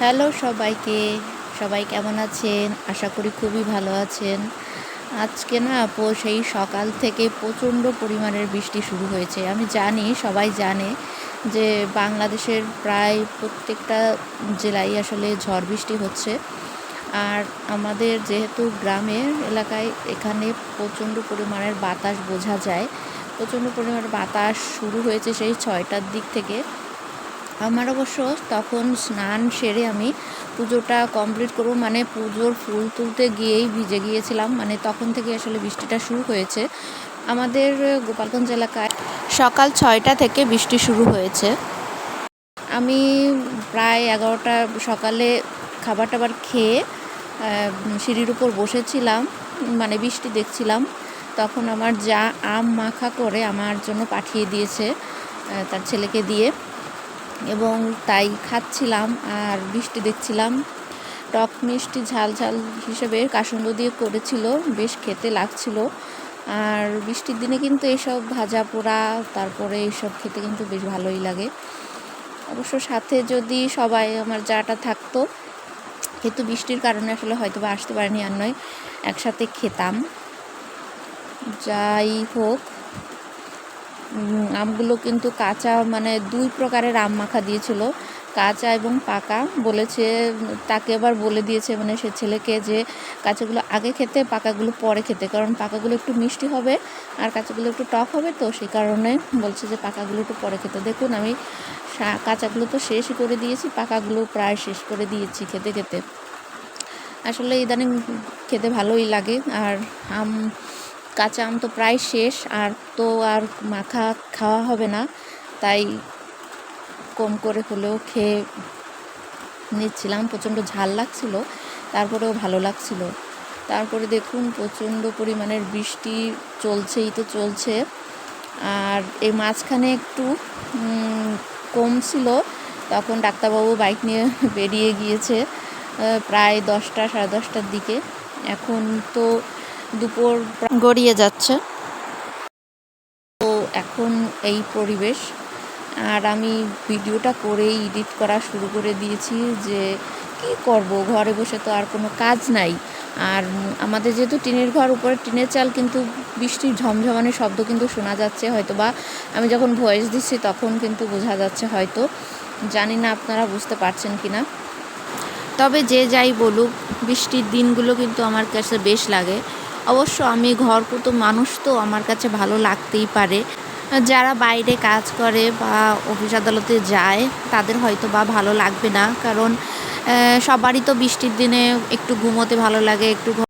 Hello সবাইকে, সবাই কেমন আছেন? আশা করি খুবই ভালো আছেন। আজকে না আপু সেই সকাল থেকে প্রচণ্ড পরিমাণের বৃষ্টি শুরু হয়েছে। আমি জানি, সবাই জানে যে বাংলাদেশের প্রায় প্রত্যেকটা জেলায় আসলে ঝড় বৃষ্টি হচ্ছে। আর আমাদের যেহেতু গ্রামের এলাকায় এখানে প্রচণ্ড পরিমাণের বাতাস বোঝা যায়। প্রচণ্ড পরিমাণের বাতাস শুরু হয়েছে সেই ৬টার দিক থেকে। আমার অবশ্য তখন স্নান সেরে আমি পুজোটা কমপ্লিট করব, মানে পুজোর ফুল তুলতে গিয়েই ভিজে গিয়েছিলাম। মানে তখন থেকে আসলে বৃষ্টিটা শুরু হয়েছে। আমাদের গোপালগঞ্জ এলাকায় সকাল ৬টা থেকে বৃষ্টি শুরু হয়েছে। আমি প্রায় ১১টা সকালে খাবার টাবার খেয়ে সিঁড়ির উপর বসেছিলাম, মানে বৃষ্টি দেখছিলাম। তখন আমার যা আম মাখা করে আমার জন্য পাঠিয়ে দিয়েছে তার ছেলেকে দিয়ে, এবং তাই খাচ্ছিলাম আর বৃষ্টি দেখছিলাম। টক মিষ্টি ঝাল ঝাল হিসেবে কাসুন্দ দিয়ে করেছিল, বেশ খেতে লাগছিল। আর বৃষ্টির দিনে কিন্তু এসব ভাজা পোড়া তারপরে এইসব খেতে কিন্তু বেশ ভালোই লাগে। অবশ্য সাথে যদি সবাই আমার যাটা থাকতো, কিন্তু বৃষ্টির কারণে আসলে হয়তো বা আসতে পারেনি, আর নয় একসাথে খেতাম। যাই হোক, আমগুলো কিন্তু কাঁচা, মানে ২ প্রকারের আম মাখা দিয়েছিল, কাঁচা এবং পাকা। বলেছে, তাকে আবার বলে দিয়েছে মানে সে ছেলেকে, যে কাঁচাগুলো আগে খেতে, পাকাগুলো পরে খেতে, কারণ পাকাগুলো একটু মিষ্টি হবে আর কাঁচাগুলো একটু টক হবে, তো সেই কারণে বলছে যে পাকাগুলো একটু পরে খেতে। দেখুন, আমি কাঁচাগুলো তো শেষই করে দিয়েছি, পাকাগুলো প্রায় শেষ করে দিয়েছি খেতে খেতে। আসলে ইদানিং খেতে ভালোই লাগে। আর কাঁচা আম তো প্রায় শেষ, আর তো আর মাখা খাওয়া হবে না, তাই কম করে হলেও খেয়ে নিচ্ছিলাম। প্রচণ্ড ঝাল লাগছিল, তারপরেও ভালো লাগছিল। তারপরে দেখুন, প্রচণ্ড পরিমাণের বৃষ্টি চলছেই তো চলছে। আর এই মাঝখানে একটু কমছিল, তখন ডাক্তারবাবু বাইক নিয়ে বেরিয়ে গিয়েছে প্রায় 10টা সাড়ে 10টার দিকে। এখন তো দুপুর গড়িয়ে যাচ্ছে, তো এখন এই পরিবেশ। আর আমি ভিডিওটা করেই এডিট করা শুরু করে দিয়েছি, যে কী করব, ঘরে বসে তো আর কোনো কাজ নাই। আর আমাদের যেহেতু টিনের ঘর, উপরে টিনের চাল, কিন্তু বৃষ্টির ঝমঝমানের শব্দ কিন্তু শোনা যাচ্ছে, হয়তো বা আমি যখন ভয়েস দিচ্ছি তখন কিন্তু বোঝা যাচ্ছে হয়তো, জানি না আপনারা বুঝতে পারছেন কি না। তবে যে যাই বলুক, বৃষ্টির দিনগুলো কিন্তু আমার কাছে বেশ লাগে। অবশ্য আমি ঘরকুটো মানুষ, তো আমার কাছে ভালো লাগতেই পারে। যারা বাইরে কাজ করে বা অফিস আদালতে যায়, তাদের হয়তো বা ভালো লাগবে না, কারণ সবারই তো বৃষ্টির দিনে একটু ঘুমোতে ভালো লাগে, একটু